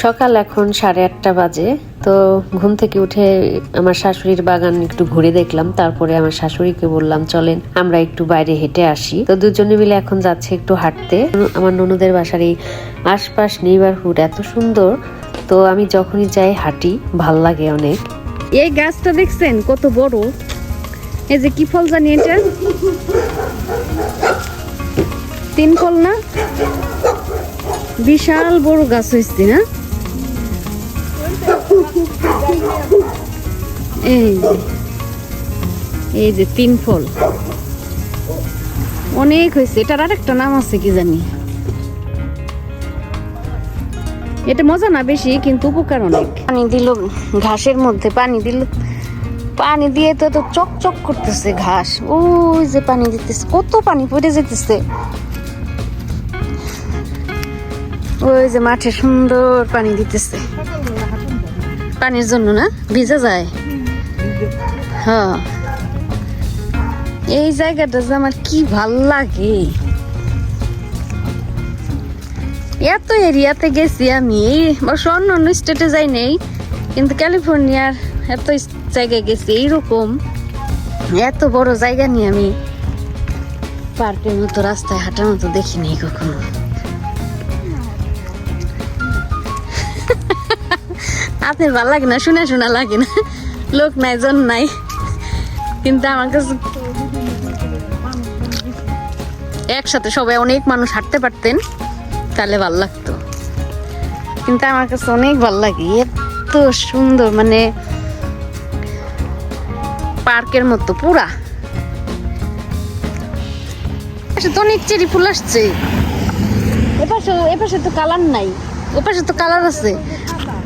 সকাল এখন 8:30 বাজে। তো ঘুম থেকে উঠে আমার শাশুড়ির বাগান একটু ঘুরে দেখলাম, তারপরে আমার শাশুড়িকে বললাম চলেন আমরা একটু বাইরে হেঁটে আসি। তো দুজনে মিলে এখন যাচ্ছে একটু হাঁটতে। আমার ননদের বাসার এই আশপাশ নেইবারহুড এত সুন্দর, তো আমি যখনই যাই হাঁটি, ভাল লাগে অনেক। এই গাছটা দেখছেন কত বড়? এই যে কি ফল জানি এটা, 3 ফল না? বিশাল বড় গাছ হয়েছে না? এই যে 3 ফল অনেক হয়েছে। এটার আরেকটা নাম আছে কি জানি। এটা মজা না বেশি, কিন্তু উপকার অনেক। পানি দিল ঘাসের মধ্যে, পানি দিল, পানি দিয়ে তো চকচক করতেছে ঘাস। ওই যে পানি দিতেছে, কত পানি পড়ে যেতেছে। ওই যে মাঠে সুন্দর পানি দিতেছে, পানির জন্য না ভিজা যায়। হ্যাঁ, এই জায়গাটা যে আমার কি ভাল লাগে। এত এরিয়াতে গেছি আমি, অন্য অন্য স্টেটে যাই নেই, কিন্তু ক্যালিফোর্নিয়ার এত জায়গায় গেছি। এইরকম এত বড় জায়গা নিয়ে আমি পার্কের মতো রাস্তায় হাঁটার মতো দেখিনি কখনো। আপনার ভালো লাগে না? শোনা শোনা লাগে না? লোক নাই, জন নাই, কিন্তু আমার কাছে একসাথে সবাই অনেক মানুষ হাঁটতে পারতেন, তাহলে ভালো লাগতো। কিন্তু আমার কাছে অনেক ভালো লাগে, এত সুন্দর, মানে পার্কের মতো পুরা। তো অনেক চেরি ফুল আসছে। এপাশে তো কালার নাই, ওপাশে তো কালার আছে।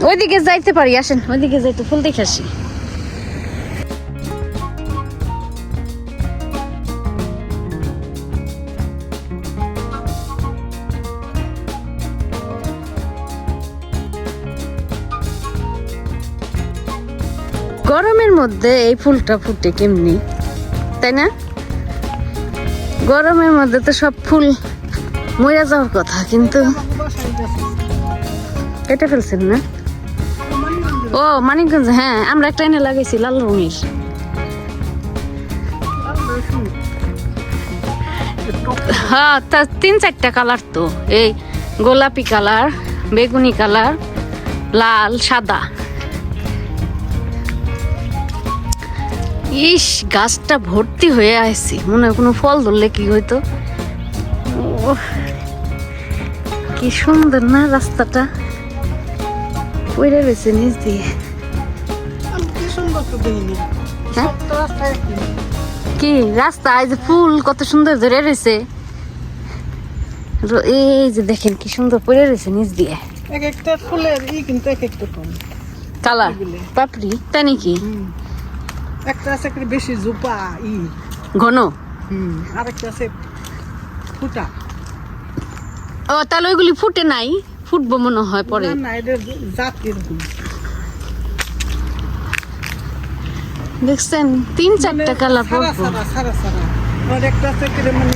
ওইদিকে যাইতে পারি, আসেন ওইদিকে যাইতে, ফুল দেখে আসি। গরমের মধ্যে এই ফুলটা ফুটে কেমনি, তাই না? গরমের মধ্যে তো সব ফুল মরে যাওয়ার কথা, কিন্তু কেটে ফেলছেন না? ও মানিকগঞ্জ, হ্যাঁ, আমরা একটা এনে লাগাইছি লাল রঙের। হ্যাঁ, তা 3-4টা কালার তো, এই গোলাপি কালার, বেগুনি কালার, লাল, সাদা। ইস, গাছটা ভর্তি হয়ে আসছে, মনে হয় কোনো ফল ধরলে কি হইতো। কি সুন্দর না রাস্তাটা, পড়ে রয়েছে নিচ দিয়ে। কি রাস্তা, এই যে ফুল কত সুন্দর ধরে রয়েছে। এই যে দেখেন কি সুন্দর পড়ে রয়েছে নিচ দিয়ে। এক একটা ফুলের কিন্তু এক একটা কালার পাপড়ি, তাই নাকি? একটা আছে বেশি জোপা ঘন, আরেকটা আছে ফুটা। ও তাহলে ওইগুলি ফুটে নাই, ফুটবো মনে হয় পরে। না, এদের জাত এরকম। দেখছেন 3-4টা কালার পড়বো। সারা আর একটা আছে মানে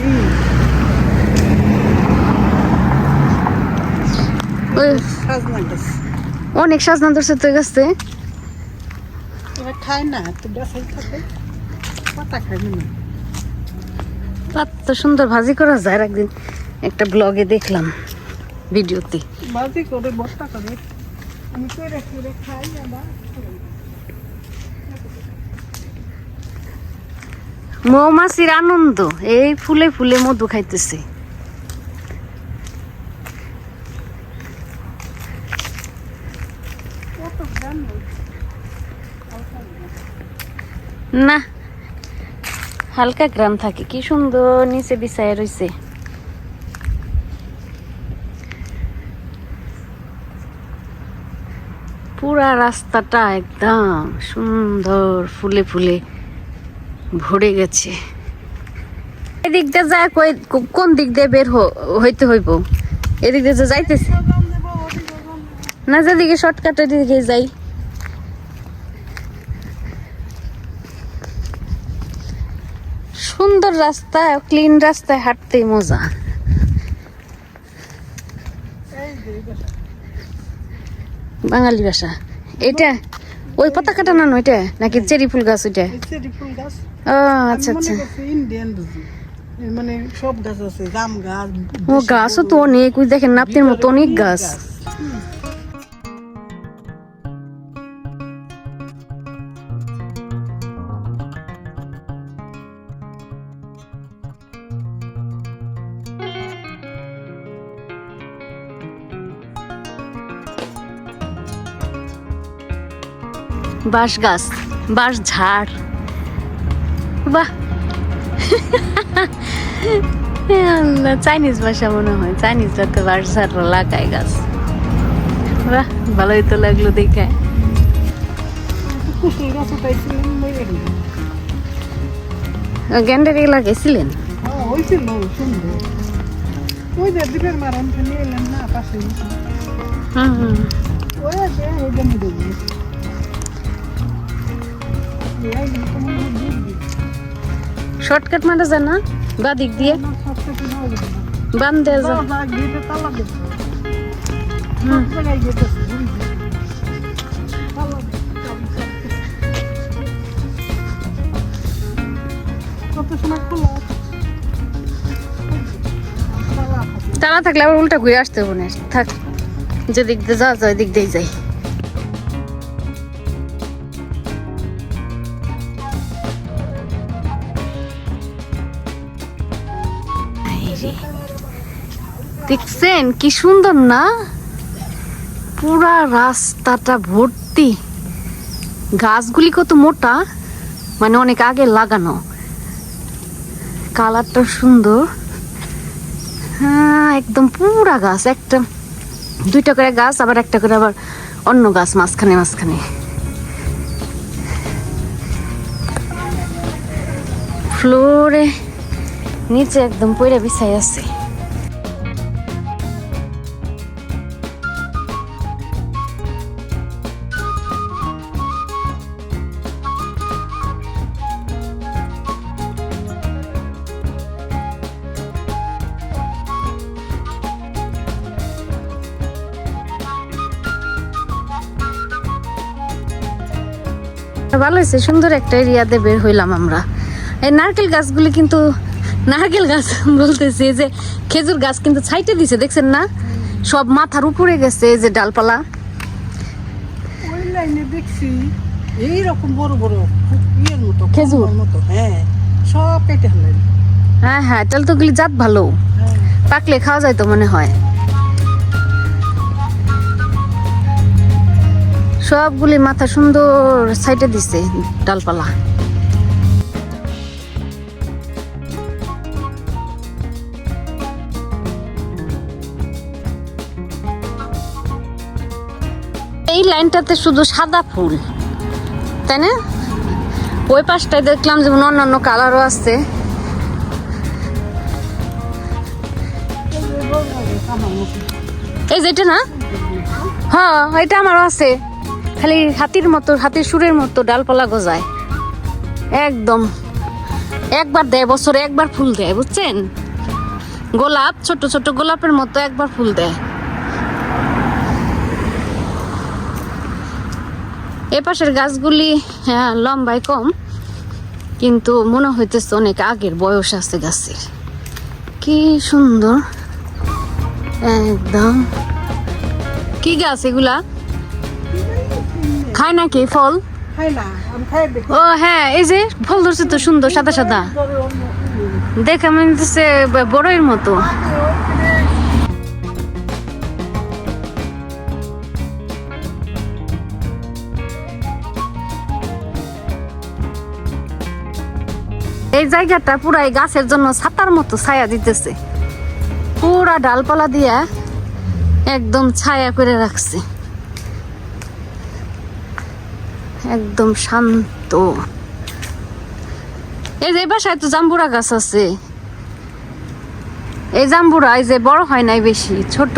সাজনা গাছ, অনেক সাজনা ধরছে তো গাছে। খায় না তো, গাছে থাকে, পাতা খায় না। পাতা সুন্দর ভাজি করা যায়, একদিন একটা ব্লগে দেখলাম, ভিডিওতে। ভাজি করে বস্তা করে আমি করে খাই। আবার মৌমাছির আনন্দ, এই ফুলে ফুলে মধু খাইতেছে। না, হালকা গ্রাম থাকে, কি সুন্দর নিচে বিছায় রয়েছে। পুরা রাস্তাটা একদম সুন্দর ফুলে ফুলে ভরে গেছে। এদিক দিয়ে যায়, কোন দিক দিয়ে বের হইতে হইব? এদিক দিয়ে যাইতেছে না, যেদিকে শর্টকাটের দিকে যাই। সুন্দর রাস্তা, ক্লিন রাস্তায় হাঁটতে মজা। বাঙালি ভাষা। এটা ওই পতাকাটা না ওইটা নাকি চেরি ফুল গাছ ওইটা? চেরি ফুল গাছ। ও আচ্ছা আচ্ছা। ইন্ডিয়ান বুঝি মানে সব গাছ আছে, জাম গাছ। ও গাছও তো অনেক, ওই দেখেন নাপতির মতো অনেক গাছ। বাঁশ গাছ, বাঁশ ঝাড়, বাহ চাইনিজ ভাষা মনে হয়, চাইনিজরা তো বাঁশ ঝাড় লাগায় গাছ। বাহ ভালোই তো লাগলো দেখে। কুশল গাছ উঠাইছিলেন মরে গেল। গ্যান্ডারি লাগাইছিলেন? হয়েছিল সুন্দর। ওই যে দ্বীপের মারণ নিয়ে এলেন না পাশে, ওই আছে ওইটা মধ্যে শর্টকাট মারা যায় না বা দিক দিয়ে বান্ধে যায়। তারা থাকলে আবার উল্টা ঘুরে আসতে হবে না, থাক যেদিক দিয়ে যাওয়া যায় দিক দিয়ে যাই। দেখছেন কি সুন্দর না, পুরা রাস্তাটা ভর্তি গাছগুলি, কত মোটা, মানে অনেক আগে লাগানো, কালারটা সুন্দর। হ্যাঁ একদম পুরা গাছ, একটা দুইটা করে গাছ, আবার একটা করে আবার অন্য গাছ মাঝখানে মাঝখানে। ফ্লোরে নিচে একদম পয়রা বিছাই আছে। ভালো হয়েছে, সুন্দর একটা এরিয়াতে বের হইলাম আমরা। এই নারকেল গাছগুলি কিন্তু, নারকেল গাছ বলতেছে, এই যে খেজুর গাছ কিন্তু ছাইটে দিছে, দেখছেন না, সব মাথার উপরে গেছে, এই যে ডালপালা। ওই লাইনে দেখছি এইরকম বড় বড় ইয়ের মতো, খেজুর মতো, হ্যাঁ সব কেটে হলেন। হ্যাঁ হ্যাঁ, তাহলে তো ওগুলি জাত ভালো, পাকলে খাওয়া যায় তো মনে হয়। সবগুলি মাথা সুন্দর সাইডে দিছে ডালপালা। এই লাইনটাতে শুধু সাদা ফুল, তাই না? ওই পাশটায় দেখলাম যেমন অন্যান্য কালারও আছে। এই যে এটা না, হ্যাঁ এটা আমারও আছে, খালি হাতির মতো, হাতির সুরের মতো ডালপালা গজায় একদম। একবার দেয়, বছরে একবার ফুল দেয়, বুঝছেন? গোলাপ, ছোট ছোট গোলাপের মতো একবার ফুল দেয়। এ পাশের গাছগুলি হ্যাঁ লম্বায় কম, কিন্তু মনে হইতেছে অনেক আগের বয়স আছে গাছের। কি সুন্দর একদম। কি গাছ এগুলা? খায় নাকি ফল? ও হ্যাঁ, এই যে ফল ধরছে তো সুন্দর সাদা সাদা, দেখে মনে হচ্ছে বড়ইর মতো। এই জায়গাটা পুরাই গাছের জন্য ছাতার মতো ছায়া দিতেছে, পুরা ডালপালা দিয়া একদম ছায়া করে রাখছে, একদম শান্ত। এই যে বাসায় তো জাম্বুরা গাছ আছে, এই জাম্বুরা এই যে বড় হয় নাই বেশি, ছোট,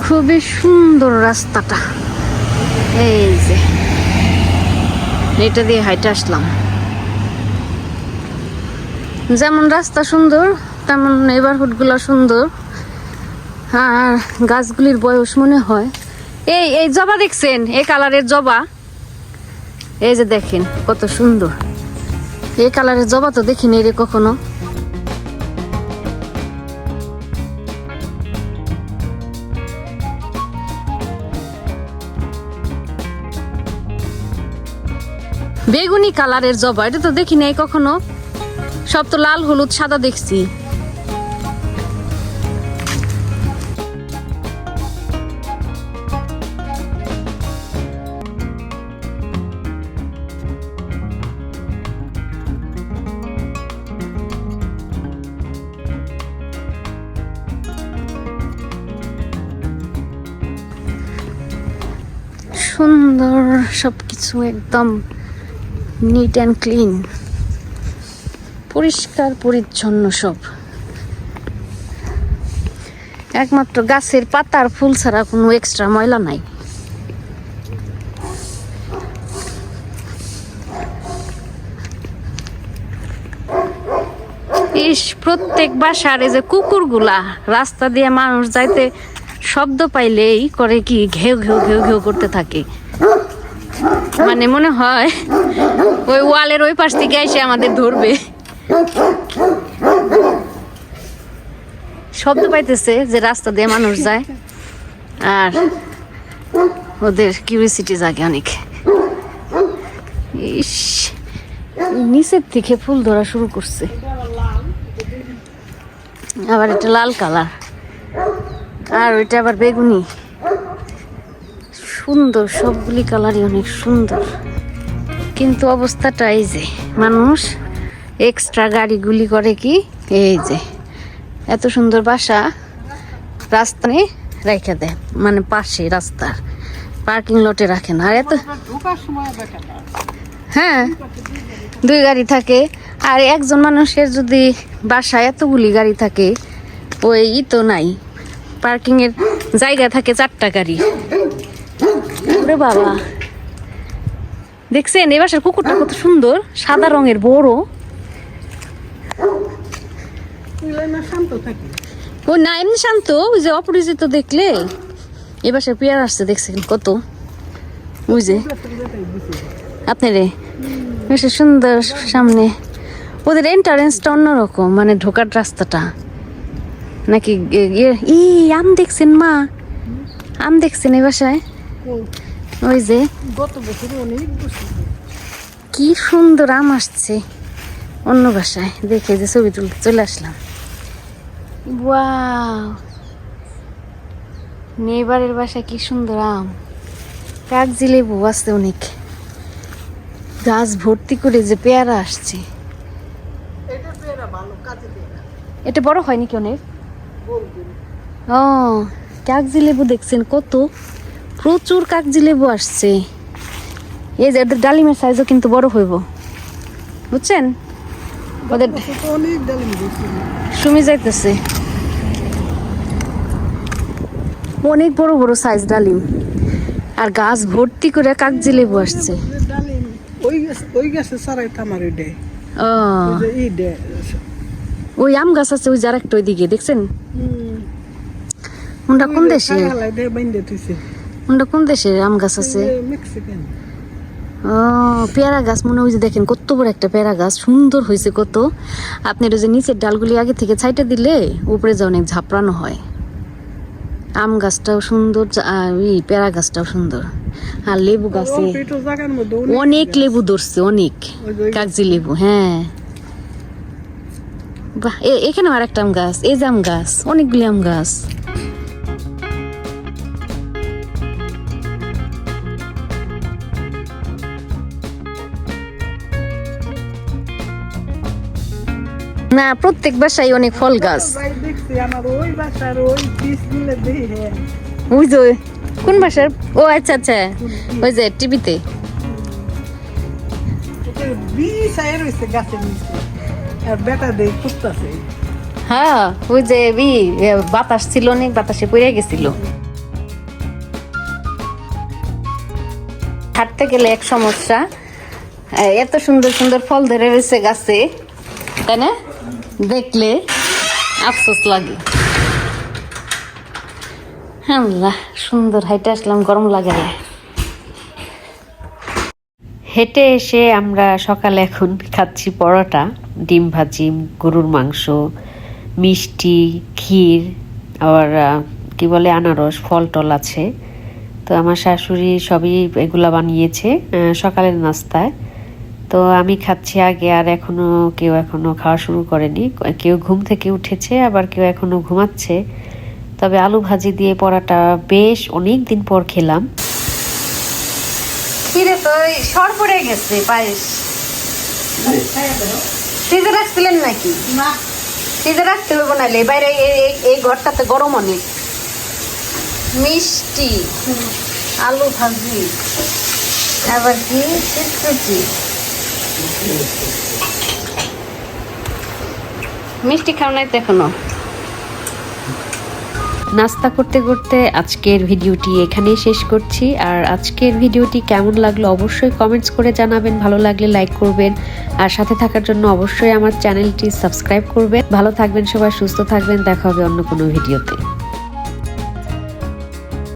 খুবই সুন্দর রাস্তাটা। এই যে এটা দিয়ে হাইটে আসলাম। যেমন রাস্তা সুন্দর তেমন নেইবারহুড গুলা সুন্দর, আর গাছগুলির বয়স মনে হয় এই জবা দেখছেন, এই কালারের জবা, এই যে দেখেন কত সুন্দর। এই কালারের জবা তো দেখিনি রে কখনো। বেগুনি কালারের জবা, এটা তো দেখি নাই কখনো। সব তো লাল হলুদ সাদা দেখছি। সুন্দর সবকিছু, একদম নিট অ্যান্ড ক্লিন, পরিষ্কার পরিচ্ছন্ন সব। একমাত্র গাছের পাতা আর ফুল ছাড়া কোনো এক্সট্রা ময়লা নাই। ইস, প্রত্যেক বাসার এই যে কুকুরগুলা রাস্তা দিয়ে মানুষ যাইতে শব্দ পাইলেই করে কি ঘেউ ঘেউ ঘেউ ঘেউ করতে থাকে। মানে মনে হয় ওই ওয়ালের ওই পাশ থেকে এসে আমাদের ধরবে। শব্দ পাইতেছে যে রাস্তা দিয়ে মানুষ যায়, আর ওদের কিউরিসিটি জাগে অনেক। ইস, নিচের থেকে ফুল ধরা শুরু করছে। আবার এটা লাল কালার, আর ওইটা আবার বেগুনি। সুন্দর, সবগুলি কালারই অনেক সুন্দর, কিন্তু অবস্থাটা এই যে মানুষ এক্সট্রা গাড়িগুলি করে কি, এই যে এত সুন্দর বাসা রাস্তায় রেখে দেয়, মানে পাশে রাস্তার পার্কিং লটে রাখে না। আর এত, হ্যাঁ, 2 গাড়ি থাকে। আর একজন মানুষের যদি বাসায় এতগুলি গাড়ি থাকে, ওই তো নাই, পার্কিং এর জায়গা থাকে 4টা গাড়ি। ওরে বাবা, দেখছেন এই বাসার কুকুরটা কত সুন্দর, সাদা রঙের, বড়। ও না, এমনি শান্ত। ওই যে অপরিচিত দেখলে এ বাসায় পেয়ার আসছে, দেখছেন কত। ওই যে আপনারে বেশ সুন্দর সামনে। ওদের এন্টারেন্সটা অন্যরকম, মানে ঢোকার রাস্তাটা নাকি। আম দেখছেন মা, আম দেখছেন এই বাসায়? ওই যে কি সুন্দর আম আসছে অন্য বাসায়, দেখে যে ছবি তুলতে চলে আসলাম। ওয়াও, নেইবারের বাসায় কি সুন্দর আম, কাগজি লেবু আছে অনেক, গাছ ভর্তি করে যে পেয়ারা আসছে। এটা বড় হয়নি কি অনেক? ও, কাগজি লেবু দেখছেন কত, প্রচুর কাগজি লেবু আসছে। এই যে ওদের ডালিমের সাইজও কিন্তু বড় হইব, বুঝছেন? ওদের সুমি যাইতেছে, অনেক বড় বড় সাইজ ডালিম, আর গাছ ভর্তি করে কাগজি লেবু আসছে। ওই আম গাছ আছে ওই যার একটা ওইদিকে, দেখছেন? ওটা কোন দেশে, ওটা কোন দেশের আম গাছ আছে? ও, পেয়ারা গাছ মনে হয়। দেখেন কত বড় একটা পেয়ারা গাছ, সুন্দর হয়েছে কত। আপনার ওই যে নিচের ডালগুলি আগে থেকে ছাইটা দিলে উপরে যে অনেক ঝাপড়ানো হয়। আম গাছটাও সুন্দর, পেয়ারা গাছটাও সুন্দর। আর লেবু গাছে অনেক লেবু ধরছে, অনেক কাগজি লেবু। হ্যাঁ, বাহ, এখানে আর একটা আম গাছ, এই যে আম গাছ, অনেকগুলি আম গাছ। না, প্রত্যেক বাসায় অনেক ফল গাছ। ওই যে কোন বাসার? ও আচ্ছা আচ্ছা, ওই যে টিভিতে। হ্যাঁ, ওই যে বাতাস ছিল অনেক, বাতাসে পড়ে গেছিল। হাঁটতে গেলে এক সমস্যা, এত সুন্দর সুন্দর ফল ধরে রয়েছে গাছে, তাই না? দেখলে আফসোস লাগে। আল্লাহ সুন্দর হাইটে আসলাম, গরম লাগে না। হেঁটে এসে আমরা সকালে এখন খাচ্ছি পরোটা, ডিম ভাজি, গরুর মাংস, মিষ্টি, ক্ষীর, আবার কি বলে আনারস, ফল টল আছে। তো আমার শাশুড়ি সবই এগুলা বানিয়েছে সকালের নাস্তায়। তো আমি খাচ্ছি আগে, আর কেউ এখনো খাওয়া শুরু করেনি। কেউ ঘুম থেকে উঠেছে, আবার কেউ এখনো ঘুমাচ্ছে। তবে আলু ভাজি দিয়ে পরোটা বেশ অনেক দিন পর খেলাম। কিরে তো সর পড়ে গেছে পায়েস। ফ্রিজে রাখছিলেন নাকি? না ফ্রিজে রাখতে হবে নাহলে বাইরে এই ঘরটাতে গরম অনেক। মিষ্টি, আলু ভাজি, আবার কি চিটকুচি। মিষ্টি খাও নাই তো এখনো? নাস্তা করতে করতে আজকের ভিডিওটি এখানেই শেষ করছি। আর আজকের ভিডিওটি কেমন লাগলো অবশ্যই কমেন্টস করে জানাবেন, ভালো লাগলে লাইক করবেন, আর সাথে থাকার জন্য অবশ্যই আমার চ্যানেলটি সাবস্ক্রাইব করবেন। ভালো থাকবেন সবাই, সুস্থ থাকবেন, দেখা হবে অন্য কোনো ভিডিওতে।